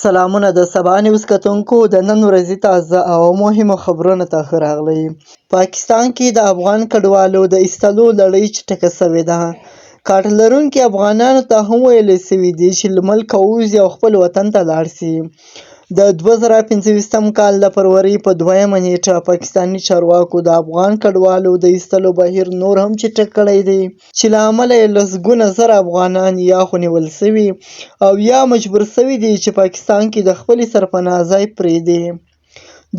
سلامونه د سبا نیوز کتونکو د نن ورځې تازه او مهمو خبرونو ته ښه راغلئ. پاکستان کې د افغان کډوالو د ایستلو لړۍ چټکه سوې ده. کارت لرونکي افغانانو ته هم ویلې سوي دي چې له ملکه ووځي او خپل وطن ته لاړ سي. د 2015 کال د فروری په 2مه نیټه پاکستاني چارواکو د افغان کډوالو د ایستلو بهیر نور هم چټک کړی دی، چې له امله یې لسګونه زره افغانان یا خو نیول سوي او یا مجبور سوي دي چې پاکستان کې د خپلې سرپناه ځای پرېږدي.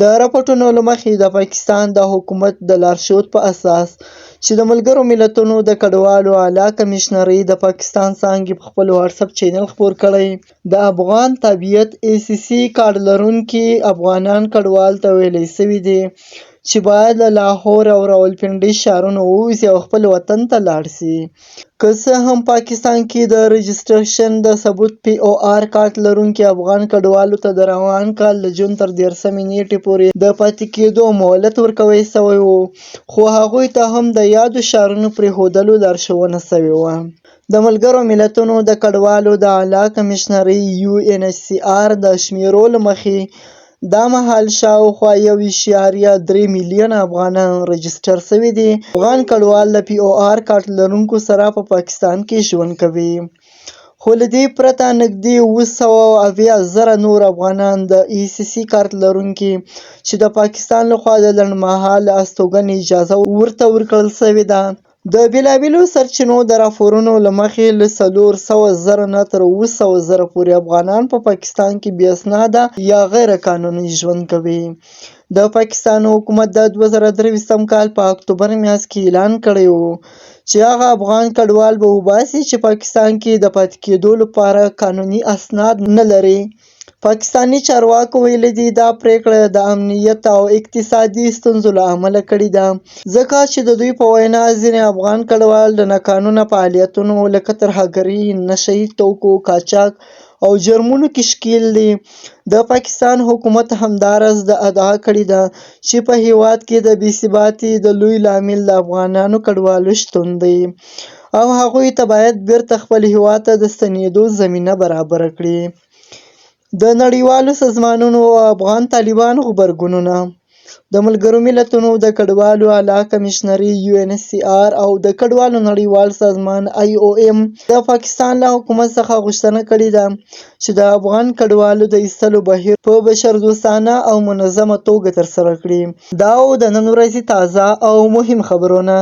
د راپورټونو له مخې د پاکستان د حکومت د لارښود په اساس چې د ملګرو ملتونو د کډوالو اعلی کمیشنرۍ د پاکستان څانګې په خپل واتساپ چینل خپور کړی، د افغان تابعیت ACC کارت لرونکي افغانان کډوال ته ویلې سوي دي چې باید له لاهور او راولپنډۍ ښارونو ووځي او خپل وطن ته لاړ سي. که څه هم پاکستان کې د رجسټریشن د ثبوت POR کارت لرونکي افغان کډوالو ته د روان کال د جون تر 13مې نیټې پورې د پاتې کېدو مهلت ورکوی سوی و، خو هغوی ته هم د یادو ښارونو پرېښودلو لارښوونه سوې وه. د ملګرو ملتونو د کډوالو د اعلی کمیشنرۍ UNHCR د شمیرو له مخې دا مهال شاوخوا 1.3 میلیونه افغانان رجسټر سوي دي. افغان کډوال د POR کارت لرونکو سره په پاکستان کې ژوند کوي، خو له دې پرته نږدې 780,000 نور افغانان د ACC کارت لرونکي چې د پاکستان لخوا د لنډمهاله استوګنې اجازه ورته ورکړل سوې ده. د بېلابېلو سرچینو د راپورونو له مخې له 400,000 نه تر 700,000 پورې افغانان په پاکستان کې بې اسناده یا غیر قانوني ژوند کوي. د پاکستان حکومت د 2023 کال په اکتوبر میاشت کې اعلان کړی و چې هغه افغان کډوال به وباسي چې پاکستان کې د پاتې کېدو لپاره قانوني اسناد نه لري. پاکستاني چارواکو ویلي دي دا پریکړه د امنیت او اقتصادي ستونزو له امله کړې ده، ځکه چې د دوی په وینا ځینې افغان کډوال د ناقانونه فعالیتونو لکه ترهګري، نشه یي توکو قاچاق او جرمونو کې ښکېل دي. د پاکستان حکومت همداراز د ادعا کړې ده چې په هېواد کې د بې ثباتۍ د لوی لامل د افغانانو کډوالو شتون دی او هغوی ته باید بیرته خپل هېواد ته د ستنېدو زمینه برابره کړي. د نړیوالو سازمانونو او افغان طالبانو غبرګونونه. د ملګرو ملتونو د کډوالو اعلی کمیشنرۍ UNHCR او د کډوالو نړیوال سازمان IOM د پاکستان له حکومت څخه غوښتنه کړې ده چې د افغان کډوالو د ایستلو بهیر په بشردوستانه او منظمه توګه ترسره کړي. دا و د نن ورځې تازه او مهم خبرونه.